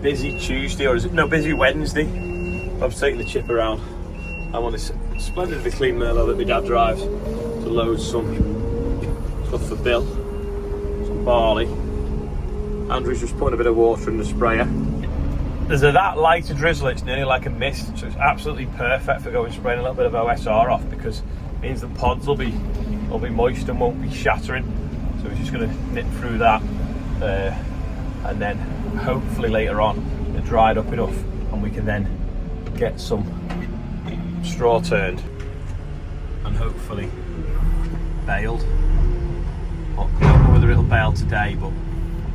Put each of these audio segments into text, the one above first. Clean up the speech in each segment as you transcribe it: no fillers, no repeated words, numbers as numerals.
busy Tuesday, or is it, no, busy Wednesday. I'm taking the chip around. I'm on this splendidly clean Merlot that my dad drives to load some stuff for Bill, some barley. Andrew's just putting a bit of water in the sprayer. There's that lighter drizzle, it's nearly like a mist, so it's absolutely perfect for going spraying a little bit of OSR off, because it means the pods will be moist and won't be shattering. So we're just going to nip through that, and then hopefully later on they're dried up enough and we can then get some straw turned and hopefully baled. I don't know whether it'll bale today, but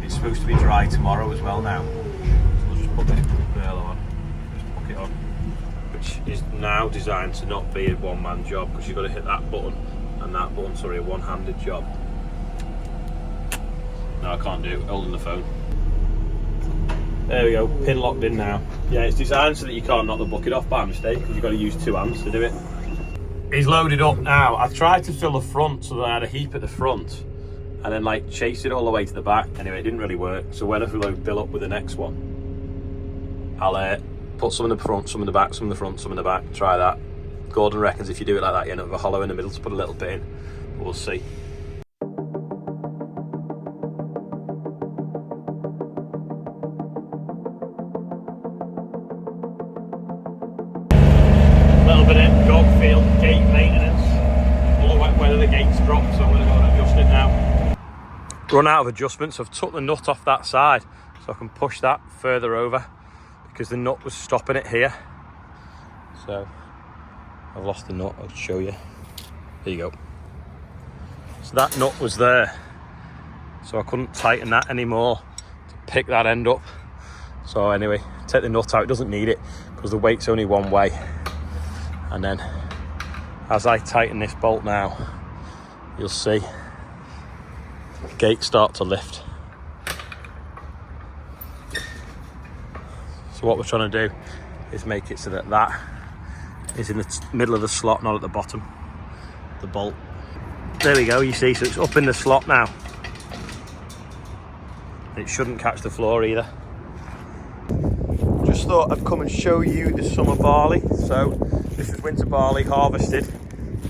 it's supposed to be dry tomorrow as well now. So we'll just put this Merlot on, just hook it on, which is now designed to not be a one-man job, because you've got to hit that button and that button, sorry, a one-handed job. No, I can't do it, holding the phone. There we go, pin locked in now. Yeah, it's designed so that you can't knock the bucket off by mistake, because you've got to use 2 hands to do it. He's loaded up now. I've tried to fill the front so that I had a heap at the front, and then like chase it all the way to the back. Anyway, it didn't really work. So when I load Bill up with the next one, I'll put some in the front, some in the back, some in the front, some in the back. Try that. Gordon reckons if you do it like that, you end up with a hollow in the middle to put a little bit in. But we'll see. A little bit of Gogfield gate maintenance. All the wet weather, the gate's dropped, so I'm going to go and adjust it now. Run out of adjustments. I've took the nut off that side so I can push that further over, because the nut was stopping it here. So I've lost the nut. I'll show you. There you go. So that nut was there, so I couldn't tighten that anymore to pick that end up. So anyway, take the nut out. It doesn't need it because the weight's only one way. And then as I tighten this bolt now, you'll see the gate start to lift. So what we're trying to do is make it so that that is in the middle of the slot, not at the bottom, the bolt. There we go, you see, so it's up in the slot now. It shouldn't catch the floor either. Just thought I'd come and show you the summer barley. So this is winter barley, harvested,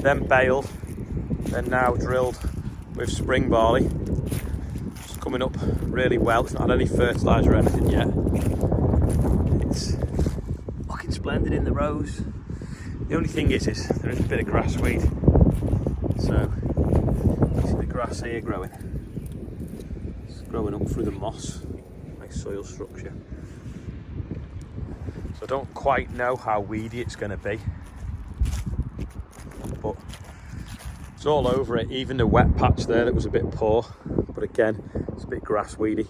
then baled, then now drilled with spring barley. It's coming up really well. It's not had any fertiliser or anything yet. It's looking splendid in the rows. The only thing is there is a bit of grass weed. So you see the grass here growing. It's growing up through the moss, nice soil structure. So I don't quite know how weedy it's going to be, but it's all over it. Even the wet patch there that was a bit poor, but again it's a bit grass weedy.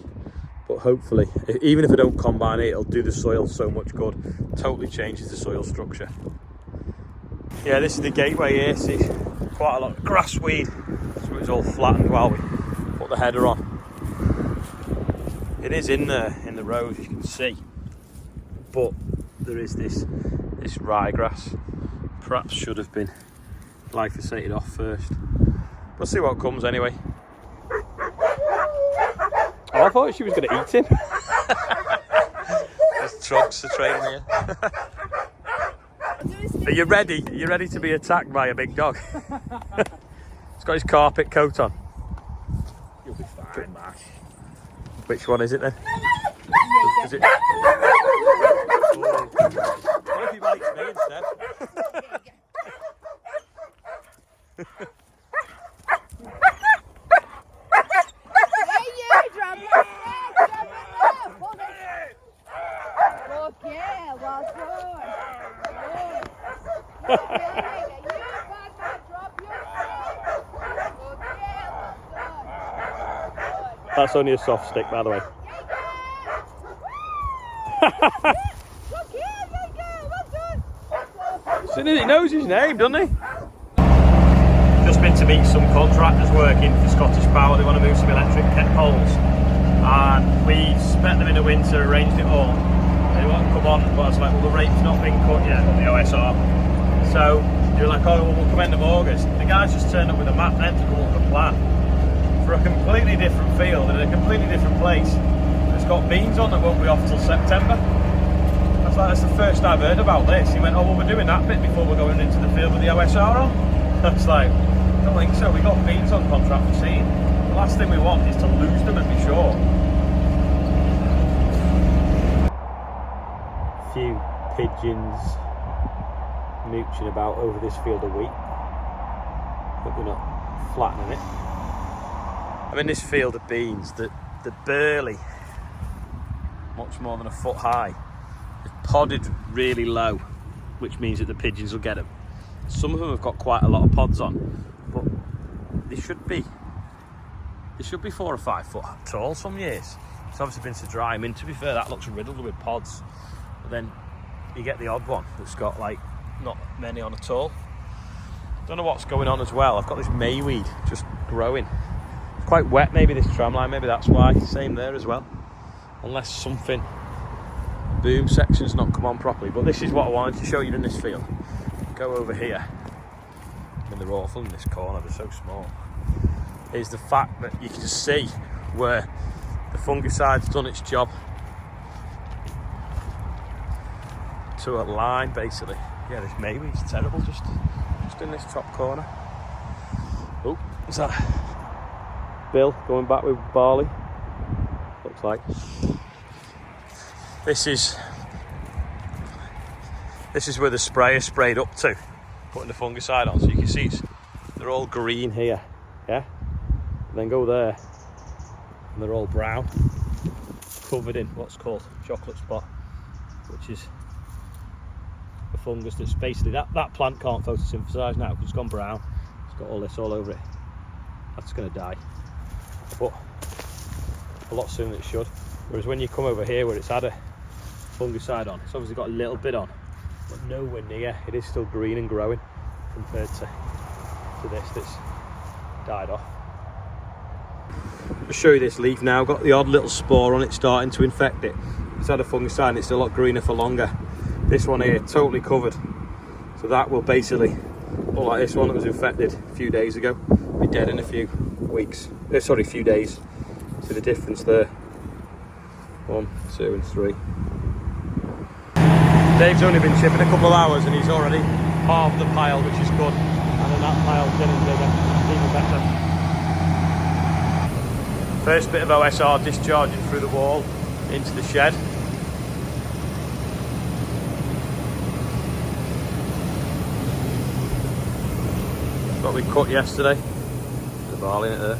But hopefully, even if I don't combine it, it'll do the soil so much good. Totally changes the soil structure. Yeah, this is the gateway here. See, quite a lot of grass weed, so it's all flattened while we put the header on. It is in the road, you can see, but there is this ryegrass. Perhaps should have been glyphosated off first. We'll see what comes anyway. Oh, I thought she was going to eat him. There's trucks to train here. Are you ready? Are you ready to be attacked by a big dog? He's got his carpet coat on. You'll be fine, Mash. Which one is it then? Is it? What if he bites me instead? That's only a soft stick, by the way. So he knows his name, doesn't he? Just been to meet some contractors working for Scottish Power. They want to move some electric ket poles, and we met them in the winter, arranged it all. They want to come on, but I was like, well, the rate's not been cut yet on the OSR. So they were like, oh, well, we'll come end of August. The guys just turned up with a map then to come up with a plan for a completely different field in a completely different place. It's got beans on that won't be off till September. That's the first I've heard about this. He went, oh, well, we're doing that bit before we're going into the field with the OSR on. I was like, I don't think so. We got beans on contract for seed. The last thing we want is to lose them and be short. A few pigeons mooching about over this field of wheat. Hope they're not flattening it. I'm in this field of beans that they're barely much more than a foot high. They've podded really low, which means that the pigeons will get them. Some of them have got quite a lot of pods on, but they should be 4 or 5 foot tall some years. It's obviously been to dry. I mean, to be fair, that looks riddled with pods. But then you get the odd one that's got like not many on at all. Don't know what's going on as well. I've got this mayweed just growing. It's quite wet, maybe this tram line, maybe that's why. Same there as well. Unless something, boom section's not come on properly. But this is what I wanted to show you in this field. Go over here. I mean, they're awful in this corner, they're so small. Is the fact that you can just see where the fungicide's done its job to a line, basically. Yeah, this mayweed's terrible, just in this top corner. Oh, is that Bill going back with barley? Looks like. This is where the sprayer sprayed up to, putting the fungicide on. So you can see they're all green here, yeah? And then go there, and they're all brown, covered in what's called chocolate spot, which is a fungus that's basically, that plant can't photosynthesize now because it's gone brown. It's got all this all over it. That's going to die, but a lot sooner than it should. Whereas when you come over here where it's had a fungicide on, it's obviously got a little bit on, but nowhere near. It is still green and growing compared to this that's died off. I'll show you this leaf now. Got the odd little spore on it starting to infect it. It's had a fungicide and it's a lot greener for longer. This one here, totally covered. So that will basically, all like this one that was infected a few days ago, be dead in a few weeks. Sorry, few days. See the difference there. 1, 2 and 3. Dave's only been chipping a couple of hours and he's already halved the pile, which is good. And then that pile's getting bigger, even better. First bit of OSR discharging through the wall into the shed. What we cut yesterday. The barley in it there.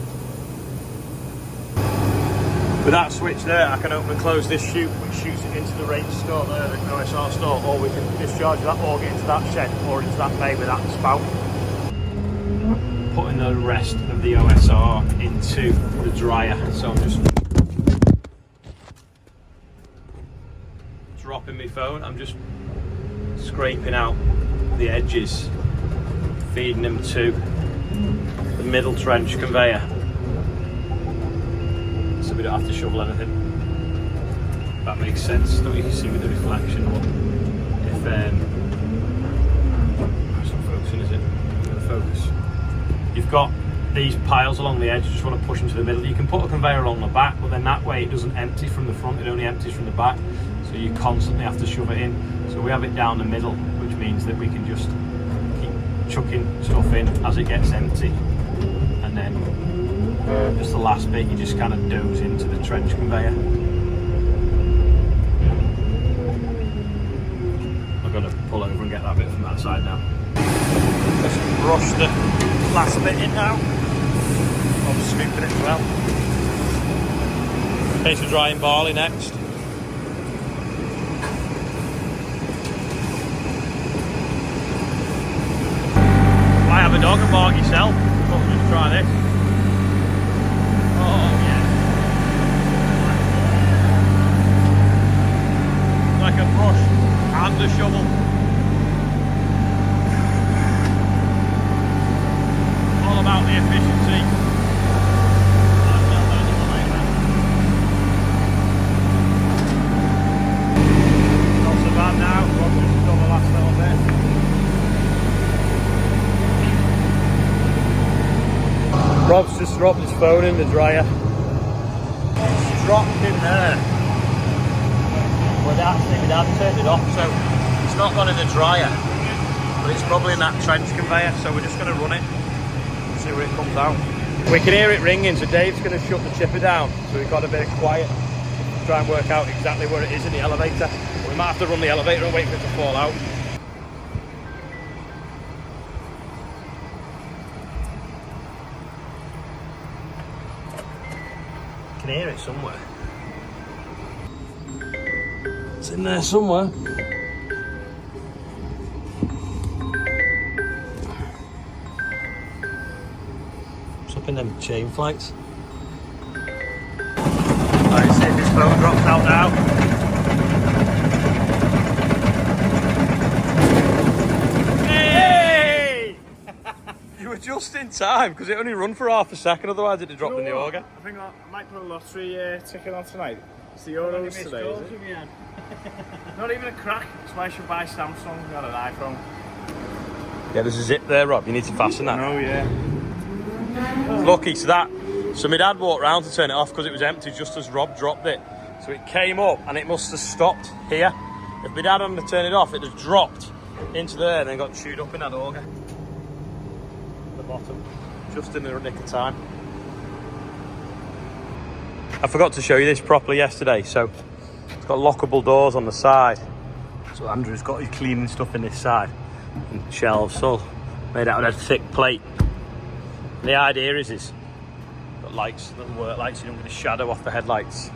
With that switch there, I can open and close this chute, which shoots it into the range store there, the OSR store, or we can discharge that or get into that shed or into that bay with that spout. Putting the rest of the OSR into the dryer, so I'm just dropping my phone. I'm just scraping out the edges, feeding them to the middle trench conveyor, so we don't have to shovel anything. That makes sense. Don't you can see with the reflection, but if it's not focusing, is it? Focus. You've got these piles along the edge, you just want to push them to the middle. You can put a conveyor along the back, but then that way it doesn't empty from the front, it only empties from the back, so you constantly have to shove it in. So we have it down the middle, which means that we can just keep chucking stuff in as it gets empty, and then just the last bit you just kind of doze into the trench conveyor. I've got to pull over and get that bit from that side now. Just brush the last bit in now. I'm scooping it as well. Case of drying barley next. Why have a dog and bark yourself? But we'll just try this. Oh yeah. Like a brush and a shovel. All about the efficiency. Not so bad now. We've just done the last little bit. Rob's just dropped his phone in the dryer. It's dropped in there. Well, actually, my dad turned it off, so it's not gone in the dryer, but it's probably in that trench conveyor, so we're just going to run it and see where it comes out. We can hear it ringing, so Dave's going to shut the chipper down, so we've got a bit of quiet to try and work out exactly where it is in the elevator. We might have to run the elevator and wait for it to fall out. I can hear it somewhere. It's in there somewhere. It's up in them chain flights. Right, see if this phone drops out now. Hey! You were just in time, because it only run for half a second, otherwise it'd have dropped in the auger. I think I might put a lottery ticket on tonight. It's the Euros today, is it? Not even a crack. That's why I should buy Samsung, not an iPhone. Yeah, there's a zip there, Rob. You need to fasten that. Oh, yeah. Lucky to that. So my dad walked round to turn it off because it was empty just as Rob dropped it. So it came up and it must have stopped here. If my dad hadn't turned it off, it'd have dropped into there and then got chewed up in that auger. The bottom, just in the nick of time. I forgot to show you this properly yesterday. So it's got lockable doors on the side. So Andrew's got his cleaning stuff in this side. And shelves all made out of a thick plate. And the idea is got lights, little work lights, you don't get a shadow off the headlights.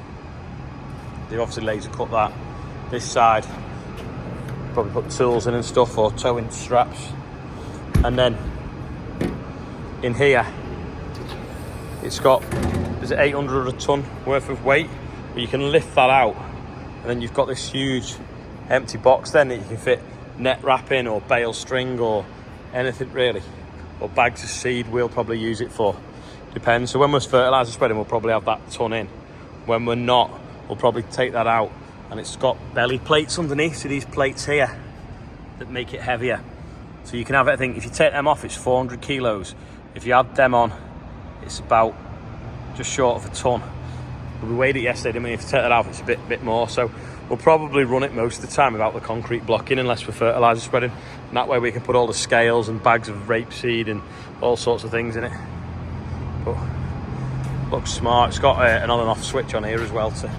They obviously laser cut that. This side, probably put tools in and stuff or towing straps. And then in here, it's got, is it 800 a ton worth of weight? But you can lift that out. And then you've got this huge empty box then that you can fit net wrapping or bale string or anything really, or bags of seed. We'll probably use it for, depends. So when we're fertiliser spreading, we'll probably have that ton in. When we're not, we'll probably take that out. And it's got belly plates underneath, so these plates here that make it heavier. So you can have it, I think if you take them off, it's 400 kilos. If you add them on, it's about just short of a ton. We weighed it yesterday, didn't we? If you take that out, it's a bit more. So we'll probably run it most of the time without the concrete blocking, unless we're fertiliser spreading. And that way we can put all the scales and bags of rapeseed and all sorts of things in it. But looks smart. It's got an on and off switch on here as well to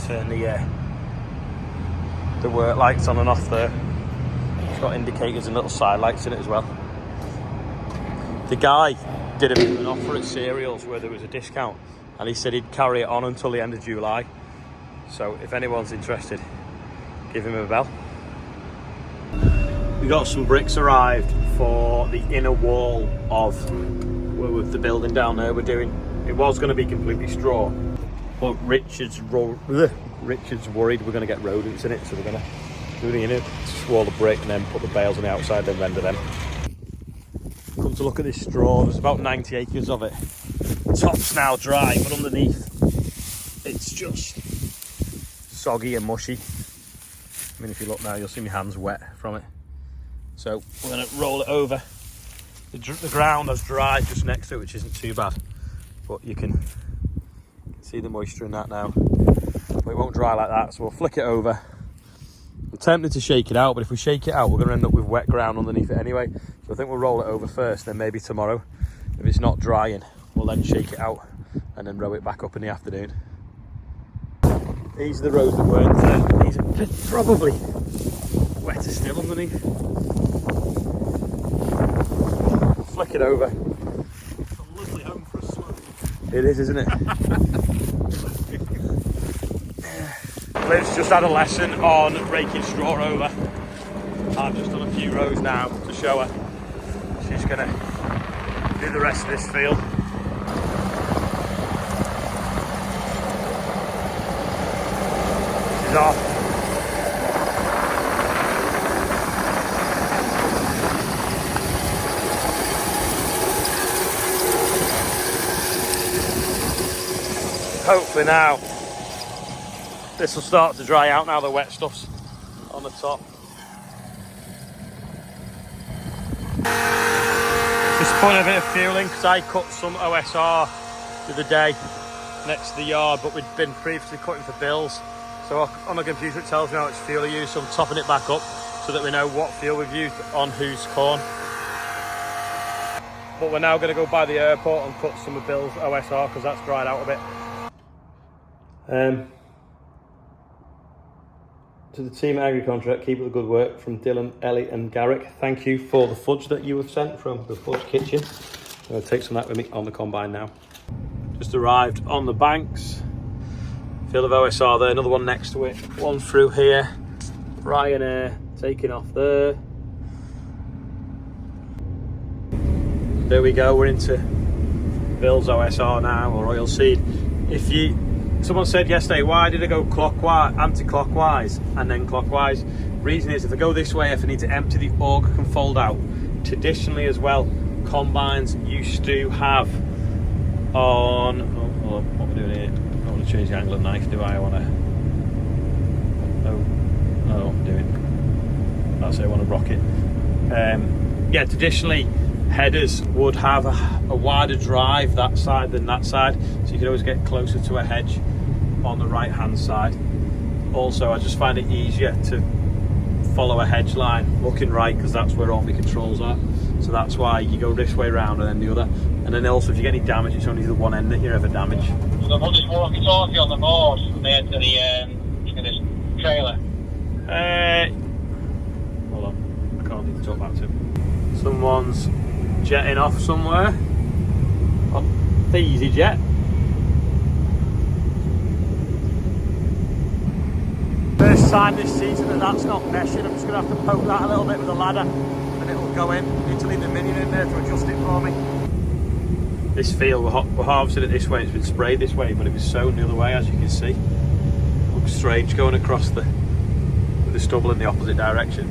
turn the work lights on and off there. It's got indicators and little side lights in it as well. The guy did an offer at Cereals where there was a discount, and he said he'd carry it on until the end of July. So if anyone's interested, give him a bell. We got some bricks arrived for the inner wall of the building down there we're doing. It was going to be completely straw, but Richard's worried we're going to get rodents in it, so we're going to do the inner wall of brick and then put the bales on the outside, then render them. Come to look at this straw, there's about 90 acres of it. The top's now dry, but underneath it's just soggy and mushy. I mean, if you look now, you'll see my hands wet from it. So we're going to roll it over. The ground has dried just next to it, which isn't too bad, but you can see the moisture in that now. But it won't dry like that, so we'll flick it over. We're tempted to shake it out, but if we shake it out, we're going to end up with wet ground underneath it anyway. So I think we'll roll it over first, then maybe tomorrow, if it's not drying, we'll then shake it out and then row it back up in the afternoon. These are the rows that weren't there. These are probably wetter still underneath. Flick it over. It's a lovely home for a slope. It is, isn't it? Liv's just had a lesson on raking straw over. I've just done a few rows now to show her. She's going to do the rest of this field. She's off. Hopefully now this will start to dry out now the wet stuff's on the top. Just putting a bit of fuel in because I cut some OSR the other day next to the yard, but we'd been previously cutting for bills, So on the computer it tells me how much fuel I use, so I'm topping it back up so that we know what fuel we've used on whose corn. But we're now going to go by the airport and cut some of Bill's OSR because that's dried out a bit. To the team at Agri-Contract, keep up the good work from Dylan, Ellie and Garrick. Thank you for the fudge that you have sent from the fudge kitchen. I'm going to take some of that with me on the combine now. Just arrived on the banks. Field of OSR there, another one next to it. One through here. Ryanair taking off there. There we go, we're into Bill's OSR now, or oilseed. Someone said yesterday, why did I go clockwise, anti-clockwise and then clockwise? Reason is, if I go this way, if I need to empty, the auger can fold out. Traditionally as well, combines used to have on, what am I doing here? I don't want to change the angle of the knife, do I? I want to, I'm doing, that's it, I want to rock it. Yeah, traditionally, headers would have a wider drive that side than that side, so you can always get closer to a hedge on the right hand side. Also, I just find it easier to follow a hedge line looking right because that's where all my controls are, so that's why you go this way round and then the other. And then also, if you get any damage, it's only the one end that you ever damage. So I'll just walkie-talkie on the board there to the this trailer. Hold on, I can't need to talk back to him. Someone's jetting off somewhere. Oh, the easy jet. First time this season that's not meshing. I'm just going to have to poke that a little bit with a ladder and it'll go in. I need to leave the minion in there to adjust it for me. This field, we're harvesting it this way. It's been sprayed this way, but it was sown the other way, as you can see. Looks strange going across with the stubble in the opposite direction.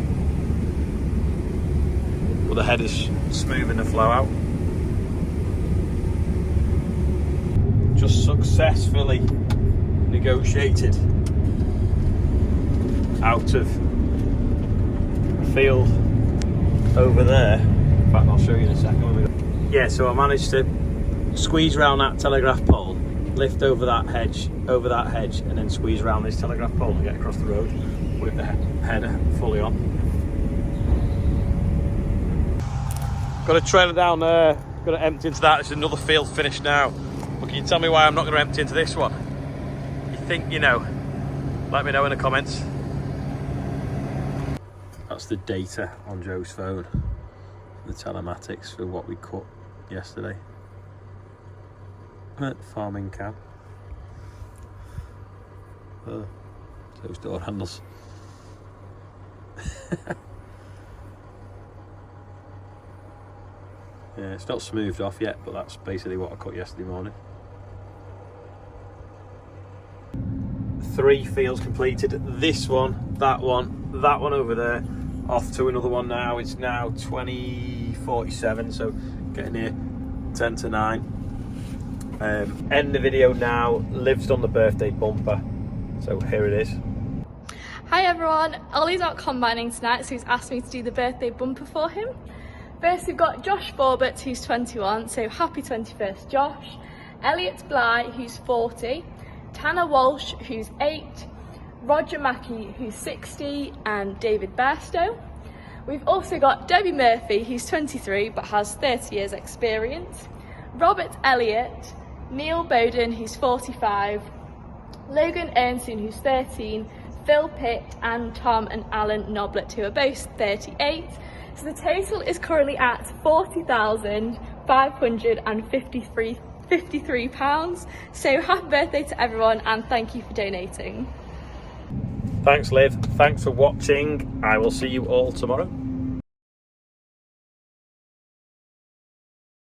But the head is smoothing the flow out. Just successfully negotiated out of a field over there. In fact, I'll show you in a second when we go. Yeah, so I managed to squeeze around that telegraph pole, lift over that hedge, and then squeeze around this telegraph pole and get across the road with the header fully on. Got a trailer down there, got to empty into that. It's another field finished now. But can you tell me why I'm not going to empty into this one? You think you know? Let me know in the comments. That's the data on Joe's phone, the telematics for what we cut yesterday. Farming cab. Those door handles. Yeah, it's not smoothed off yet, but that's basically what I cut yesterday morning. 3 fields completed. This one, that one over there. Off to another one now. It's now 20:47, so getting near 10 to 9. End the video now. Liv's done the birthday bumper, so here it is. Hi everyone, Ollie's out combining tonight, so he's asked me to do the birthday bumper for him. First we've got Josh Forbett, who's 21, so happy 21st Josh. Elliot Bly, who's 40. Tanner Walsh, who's 8. Roger Mackey, who's 60, and David Bairstow. We've also got Debbie Murphy, who's 23 but has 30 years experience. Robert Elliott, Neil Bowden, who's 45. Logan Ernson, who's 13. Phil Pitt and Tom and Alan Noblet, who are both 38. So the total is currently at £40,553. So happy birthday to everyone and thank you for donating. Thanks Liv, thanks for watching. I will see you all tomorrow.